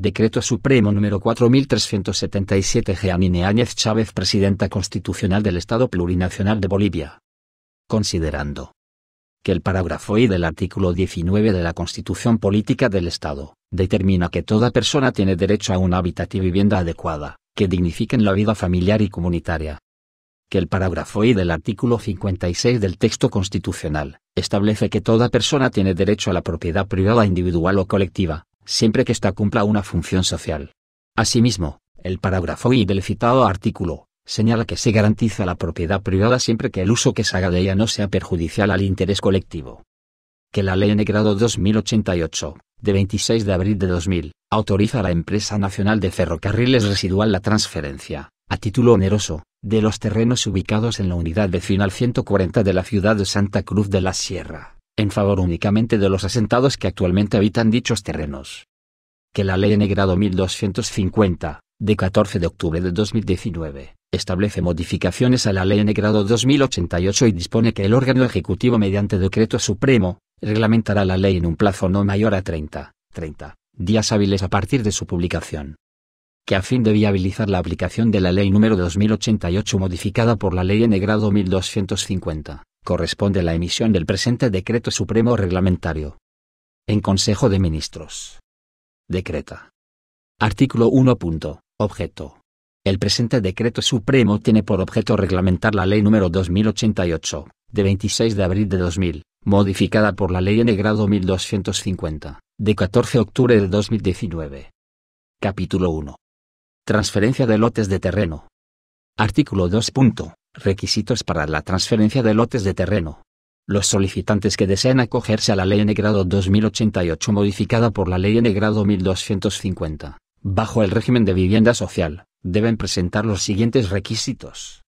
Decreto Supremo número 4377. Jeanine Áñez Chávez, Presidenta Constitucional del Estado Plurinacional de Bolivia. Considerando que el parágrafo I del artículo 19 de la Constitución Política del Estado determina que toda persona tiene derecho a un hábitat y vivienda adecuada, que dignifiquen la vida familiar y comunitaria. Que el parágrafo I del artículo 56 del texto constitucional establece que toda persona tiene derecho a la propiedad privada individual o colectiva, siempre que ésta cumpla una función social. Asimismo, el parágrafo I del citado artículo señala que se garantiza la propiedad privada siempre que el uso que se haga de ella no sea perjudicial al interés colectivo. Que la Ley N-Grado 2088, de 26 de abril de 2000, autoriza a la Empresa Nacional de Ferrocarriles Residual la transferencia, a título oneroso, de los terrenos ubicados en la unidad vecinal 140 de la ciudad de Santa Cruz de la Sierra, en favor únicamente de los asentados que actualmente habitan dichos terrenos. Que la Ley N-Grado 1250, de 14 de octubre de 2019, establece modificaciones a la Ley N-Grado 2088 y dispone que el órgano ejecutivo mediante decreto supremo, reglamentará la ley en un plazo no mayor a 30 días hábiles a partir de su publicación. Que a fin de viabilizar la aplicación de la Ley número 2088 modificada por la Ley N-Grado 1250, corresponde la emisión del presente decreto supremo reglamentario. En Consejo de Ministros. Decreta. Artículo 1. Objeto. El presente decreto supremo tiene por objeto reglamentar la Ley número 2088, de 26 de abril de 2000, modificada por la Ley N-Grado 1250, de 14 de octubre de 2019. Capítulo 1. Transferencia de lotes de terreno. Artículo 2. Requisitos para la transferencia de lotes de terreno. Los solicitantes que deseen acogerse a la Ley N-Grado 2088 modificada por la Ley N-Grado 1250, bajo el régimen de vivienda social, deben presentar los siguientes requisitos.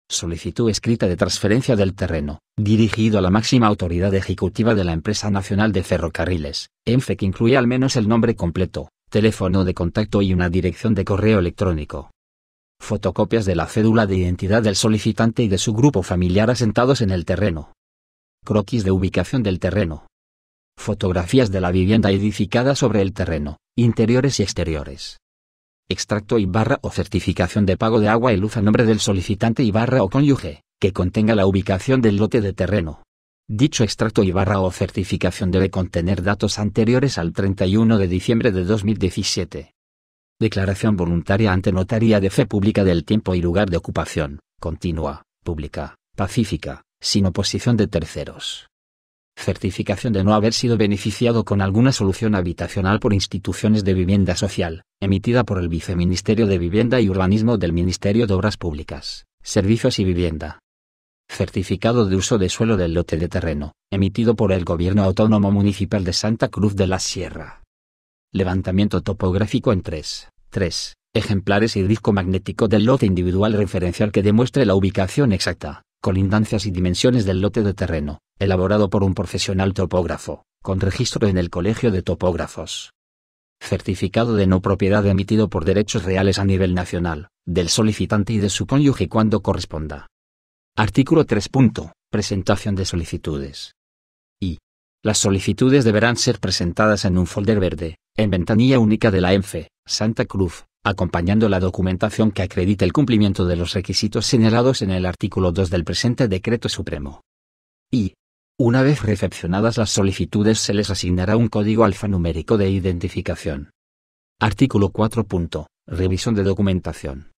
Solicitud escrita de transferencia del terreno, dirigido a la máxima autoridad ejecutiva de la Empresa Nacional de Ferrocarriles, ENFE, que incluye al menos el nombre completo, teléfono de contacto y una dirección de correo electrónico. Fotocopias de la cédula de identidad del solicitante y de su grupo familiar asentados en el terreno. Croquis de ubicación del terreno. Fotografías de la vivienda edificada sobre el terreno, interiores y exteriores. Extracto o certificación de pago de agua y luz a nombre del solicitante o cónyuge, que contenga la ubicación del lote de terreno. Dicho extracto o certificación debe contener datos anteriores al 31 de diciembre de 2017. Declaración voluntaria ante notaría de fe pública del tiempo y lugar de ocupación, continua, pública, pacífica, sin oposición de terceros. Certificación de no haber sido beneficiado con alguna solución habitacional por instituciones de vivienda social, emitida por el Viceministerio de Vivienda y Urbanismo del Ministerio de Obras Públicas, Servicios y Vivienda. Certificado de uso de suelo del lote de terreno, emitido por el Gobierno Autónomo Municipal de Santa Cruz de la Sierra. Levantamiento topográfico en 3 ejemplares y disco magnético del lote individual referencial que demuestre la ubicación exacta, colindancias y dimensiones del lote de terreno, elaborado por un profesional topógrafo, con registro en el Colegio de Topógrafos. Certificado de no propiedad emitido por derechos reales a nivel nacional, del solicitante y de su cónyuge cuando corresponda. Artículo 3. Presentación de solicitudes. Las solicitudes deberán ser presentadas en un folder verde, en ventanilla única de la ENFE, Santa Cruz, acompañando la documentación que acredite el cumplimiento de los requisitos señalados en el artículo 2 del presente decreto supremo. Una vez recepcionadas las solicitudes se les asignará un código alfanumérico de identificación. Artículo 4. Revisión de documentación.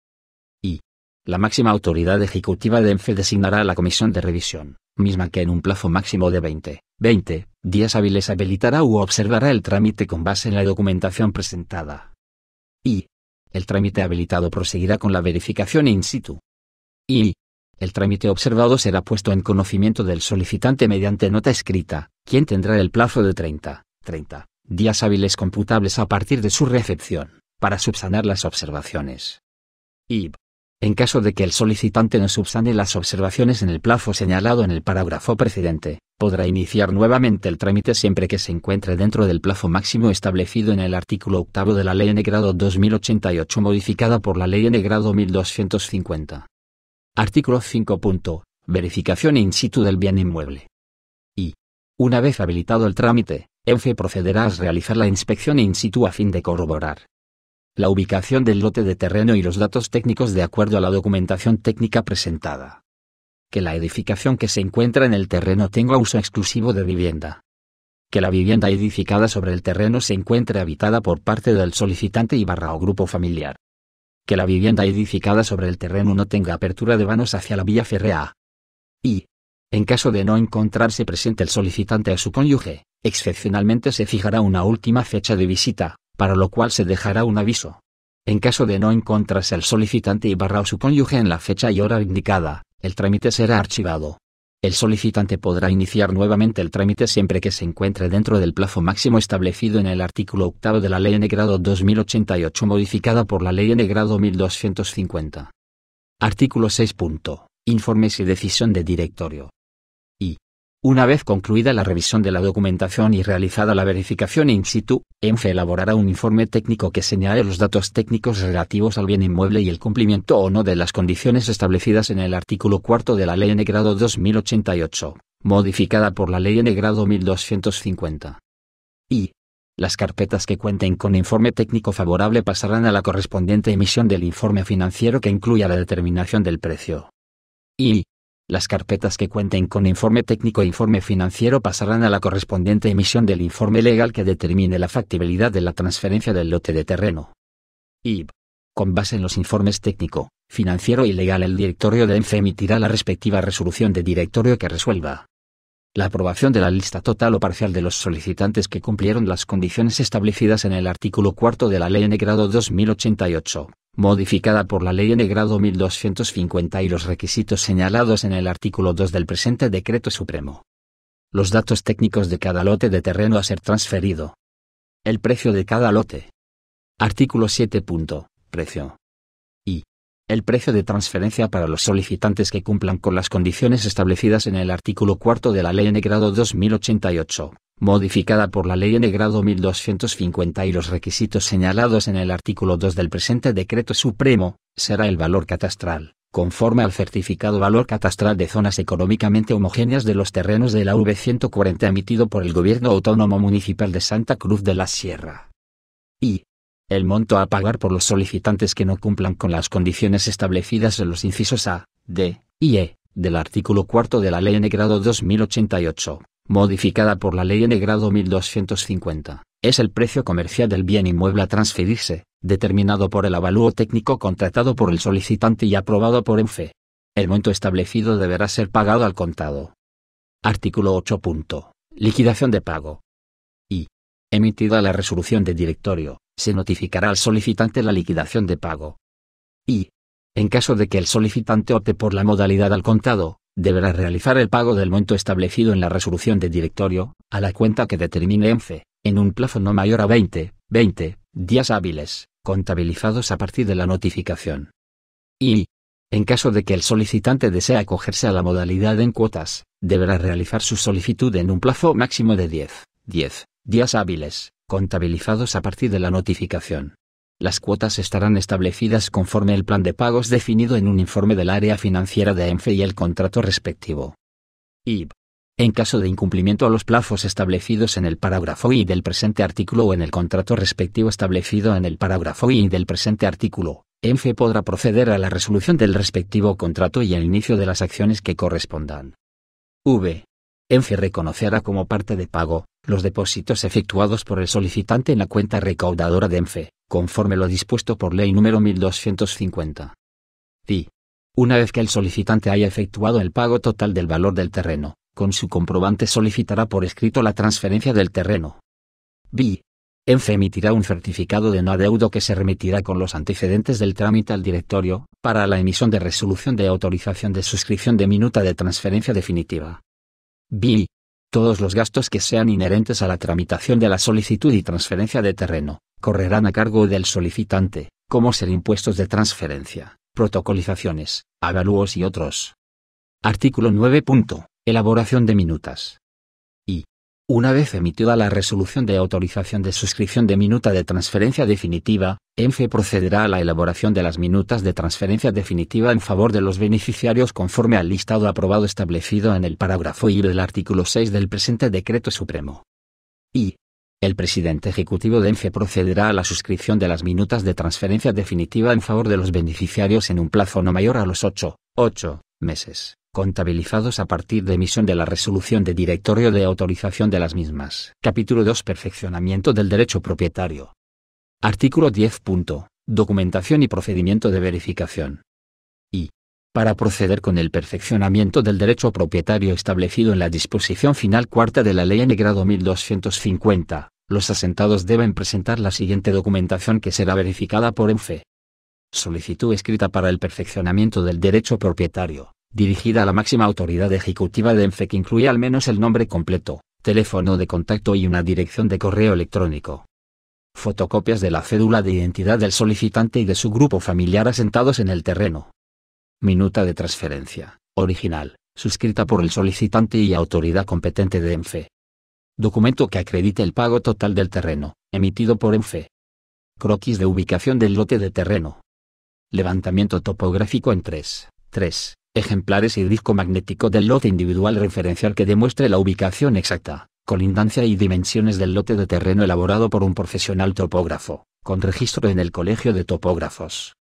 La máxima autoridad ejecutiva de ENFE designará a la comisión de revisión, misma que en un plazo máximo de 20 días hábiles habilitará u observará el trámite con base en la documentación presentada. El trámite habilitado proseguirá con la verificación in situ. El trámite observado será puesto en conocimiento del solicitante mediante nota escrita, quien tendrá el plazo de 30 días hábiles computables a partir de su recepción, para subsanar las observaciones. En caso de que el solicitante no subsane las observaciones en el plazo señalado en el parágrafo precedente, podrá iniciar nuevamente el trámite siempre que se encuentre dentro del plazo máximo establecido en el artículo 8 de la Ley N-Grado 2088 modificada por la Ley N-Grado 1250. Artículo 5. Verificación in situ del bien inmueble. Una vez habilitado el trámite, ENFE procederá a realizar la inspección in situ a fin de corroborar la ubicación del lote de terreno y los datos técnicos de acuerdo a la documentación técnica presentada. Que la edificación que se encuentra en el terreno tenga uso exclusivo de vivienda. Que la vivienda edificada sobre el terreno se encuentre habitada por parte del solicitante y o grupo familiar. Que la vivienda edificada sobre el terreno no tenga apertura de vanos hacia la vía férrea. Y, en caso de no encontrarse presente el solicitante o su cónyuge, excepcionalmente se fijará una última fecha de visita, para lo cual se dejará un aviso. En caso de no encontrarse el solicitante y o su cónyuge en la fecha y hora indicada, el trámite será archivado. El solicitante podrá iniciar nuevamente el trámite siempre que se encuentre dentro del plazo máximo establecido en el artículo 8 de la Ley N-Grado 2088 modificada por la Ley N-Grado 1250. Artículo 6. Informes y decisión de directorio. Y, una vez concluida la revisión de la documentación y realizada la verificación in situ, ENFE elaborará un informe técnico que señale los datos técnicos relativos al bien inmueble y el cumplimiento o no de las condiciones establecidas en el artículo 4 de la Ley N-Grado 2088, modificada por la Ley N-Grado 1250. Y, las carpetas que cuenten con informe técnico favorable pasarán a la correspondiente emisión del informe financiero que incluya la determinación del precio. Y, las carpetas que cuenten con informe técnico e informe financiero pasarán a la correspondiente emisión del informe legal que determine la factibilidad de la transferencia del lote de terreno. Y, con base en los informes técnico, financiero y legal, el directorio de ENFE emitirá la respectiva resolución de directorio que resuelva la aprobación de la lista total o parcial de los solicitantes que cumplieron las condiciones establecidas en el artículo 4 de la Ley N-Grado 2088. Modificada por la Ley N-Grado 1250 y los requisitos señalados en el artículo 2 del presente Decreto Supremo. Los datos técnicos de cada lote de terreno a ser transferido. El precio de cada lote. Artículo 7. Precio. Y, el precio de transferencia para los solicitantes que cumplan con las condiciones establecidas en el artículo 4 de la Ley N-Grado 2088. Modificada por la Ley N-Grado 1250 y los requisitos señalados en el artículo 2 del presente Decreto Supremo, será el valor catastral, conforme al certificado valor catastral de zonas económicamente homogéneas de los terrenos de la V140 emitido por el Gobierno Autónomo Municipal de Santa Cruz de la Sierra. Y, el monto a pagar por los solicitantes que no cumplan con las condiciones establecidas en los incisos A, D y E del artículo 4 de la Ley N-Grado 2088. Modificada por la Ley N-Grado 1250, es el precio comercial del bien inmueble a transferirse, determinado por el avalúo técnico contratado por el solicitante y aprobado por ENFE. El monto establecido deberá ser pagado al contado. Artículo 8. Liquidación de pago. Y, emitida la resolución de directorio, se notificará al solicitante la liquidación de pago. Y, en caso de que el solicitante opte por la modalidad al contado, deberá realizar el pago del monto establecido en la resolución de directorio, a la cuenta que determine ENFE, en un plazo no mayor a 20 días hábiles, contabilizados a partir de la notificación. Y, en caso de que el solicitante desee acogerse a la modalidad en cuotas, deberá realizar su solicitud en un plazo máximo de 10 días hábiles, contabilizados a partir de la notificación. Las cuotas estarán establecidas conforme el plan de pagos definido en un informe del área financiera de ENFE y el contrato respectivo. Y, en caso de incumplimiento a los plazos establecidos en el parágrafo I del presente artículo o en el contrato respectivo establecido en el parágrafo I del presente artículo, ENFE podrá proceder a la resolución del respectivo contrato y al inicio de las acciones que correspondan. ENFE reconocerá como parte de pago los depósitos efectuados por el solicitante en la cuenta recaudadora de ENFE, conforme lo dispuesto por Ley número 1250. Y, una vez que el solicitante haya efectuado el pago total del valor del terreno, con su comprobante solicitará por escrito la transferencia del terreno. ENFE emitirá un certificado de no adeudo que se remitirá con los antecedentes del trámite al directorio, para la emisión de resolución de autorización de suscripción de minuta de transferencia definitiva. Todos los gastos que sean inherentes a la tramitación de la solicitud y transferencia de terreno, correrán a cargo del solicitante, como ser impuestos de transferencia, protocolizaciones, avalúos y otros. Artículo 9. Elaboración de minutas. Y, una vez emitida la resolución de autorización de suscripción de minuta de transferencia definitiva, ENFE procederá a la elaboración de las minutas de transferencia definitiva en favor de los beneficiarios conforme al listado aprobado establecido en el parágrafo I del artículo 6 del presente Decreto Supremo. Y el presidente ejecutivo de ENFE procederá a la suscripción de las minutas de transferencia definitiva en favor de los beneficiarios en un plazo no mayor a los 8 meses, contabilizados a partir de emisión de la resolución de directorio de autorización de las mismas. Capítulo 2. Perfeccionamiento del derecho propietario. Artículo 10. Documentación y procedimiento de verificación. Y, para proceder con el perfeccionamiento del derecho propietario establecido en la disposición final cuarta de la Ley N. grado 1250, los asentados deben presentar la siguiente documentación que será verificada por ENFE. Solicitud escrita para el perfeccionamiento del derecho propietario, dirigida a la máxima autoridad ejecutiva de ENFE que incluye al menos el nombre completo, teléfono de contacto y una dirección de correo electrónico. Fotocopias de la cédula de identidad del solicitante y de su grupo familiar asentados en el terreno. Minuta de transferencia, original, suscrita por el solicitante y autoridad competente de ENFE. Documento que acredite el pago total del terreno, emitido por ENFE. Croquis de ubicación del lote de terreno. Levantamiento topográfico en 3 ejemplares y disco magnético del lote individual referencial que demuestre la ubicación exacta, colindancia y dimensiones del lote de terreno elaborado por un profesional topógrafo, con registro en el Colegio de Topógrafos.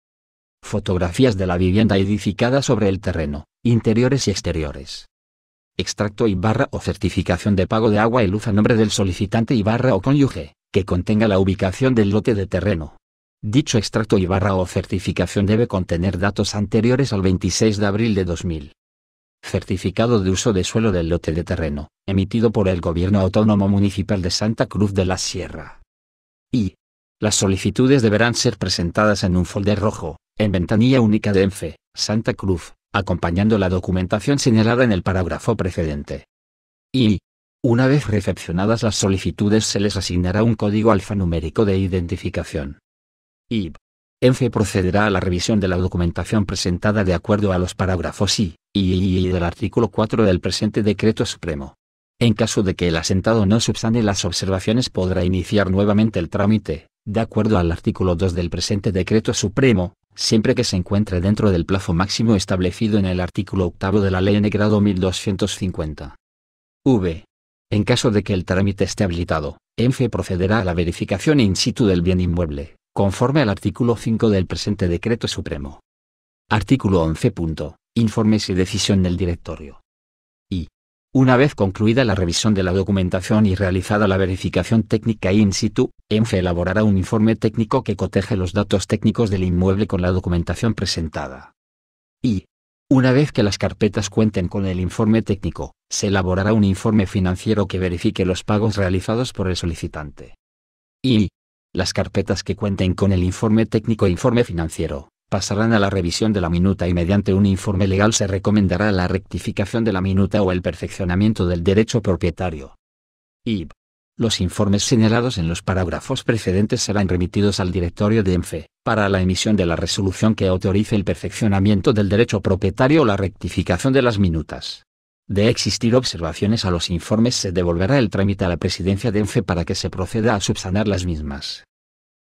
Fotografías de la vivienda edificada sobre el terreno, interiores y exteriores. Extracto o certificación de pago de agua y luz a nombre del solicitante o cónyuge, que contenga la ubicación del lote de terreno. Dicho extracto o certificación debe contener datos anteriores al 26 de abril de 2000. Certificado de uso de suelo del lote de terreno, emitido por el Gobierno Autónomo Municipal de Santa Cruz de la Sierra. Y las solicitudes deberán ser presentadas en un folder rojo, en ventanilla única de ENFE, Santa Cruz, acompañando la documentación señalada en el parágrafo precedente. Y, una vez recepcionadas las solicitudes se les asignará un código alfanumérico de identificación. Y ENFE procederá a la revisión de la documentación presentada de acuerdo a los parágrafos I y del artículo 4 del presente Decreto Supremo. En caso de que el asentado no subsane las observaciones podrá iniciar nuevamente el trámite, de acuerdo al artículo 2 del presente Decreto Supremo, siempre que se encuentre dentro del plazo máximo establecido en el artículo 8 de la Ley N. grado 1250. En caso de que el trámite esté habilitado, ENFE procederá a la verificación in situ del bien inmueble, conforme al artículo 5 del presente Decreto Supremo. Artículo 11. Informes y decisión del directorio. Y, una vez concluida la revisión de la documentación y realizada la verificación técnica in situ, ENFE elaborará un informe técnico que coteje los datos técnicos del inmueble con la documentación presentada. Y, una vez que las carpetas cuenten con el informe técnico, se elaborará un informe financiero que verifique los pagos realizados por el solicitante. Y las carpetas que cuenten con el informe técnico e informe financiero pasarán a la revisión de la minuta y mediante un informe legal se recomendará la rectificación de la minuta o el perfeccionamiento del derecho propietario. Y los informes señalados en los parágrafos precedentes serán remitidos al directorio de ENFE, para la emisión de la resolución que autorice el perfeccionamiento del derecho propietario o la rectificación de las minutas. De existir observaciones a los informes se devolverá el trámite a la presidencia de ENFE para que se proceda a subsanar las mismas.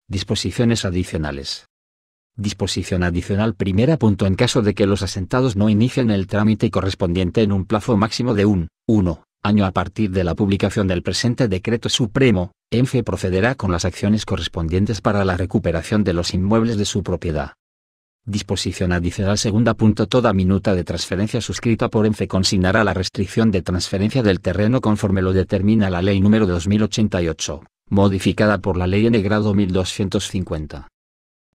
Disposiciones adicionales. Disposición adicional primera. En caso de que los asentados no inicien el trámite correspondiente en un plazo máximo de 1 año a partir de la publicación del presente Decreto Supremo, ENFE procederá con las acciones correspondientes para la recuperación de los inmuebles de su propiedad. Disposición adicional segunda. Toda minuta de transferencia suscrita por ENFE consignará la restricción de transferencia del terreno conforme lo determina la Ley N. 2088, modificada por la Ley N. grado 1250.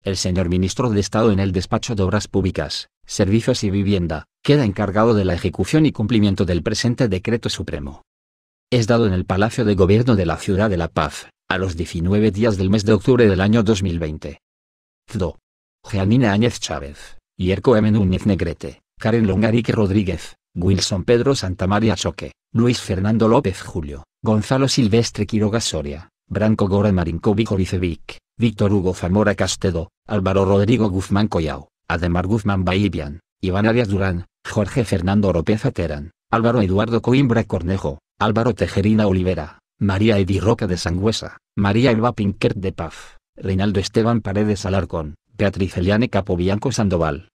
El señor Ministro de Estado en el Despacho de Obras Públicas, Servicios y Vivienda, queda encargado de la ejecución y cumplimiento del presente Decreto Supremo. Es dado en el Palacio de Gobierno de la Ciudad de La Paz, a los 19 días del mes de octubre del año 2020. CDO. Jeanine Áñez Chávez, Yerko M. Núñez Negrete, Karen Longarique Rodríguez, Wilson Pedro Santamaría Choque, Luis Fernando López Julio, Gonzalo Silvestre Quiroga Soria, Branco Gora Marinkovic Oricevic, Víctor Hugo Zamora Castedo, Álvaro Rodrigo Guzmán Collao, Ademar Guzmán Baibian, Iván Arias Durán, Jorge Fernando Oropeza Terán, Álvaro Eduardo Coimbra Cornejo, Álvaro Tejerina Olivera, María Edi Roca de Sangüesa, María Elba Pinquert de Paz, Reinaldo Esteban Paredes Alarcón, Beatriz Eliane Capobianco Sandoval,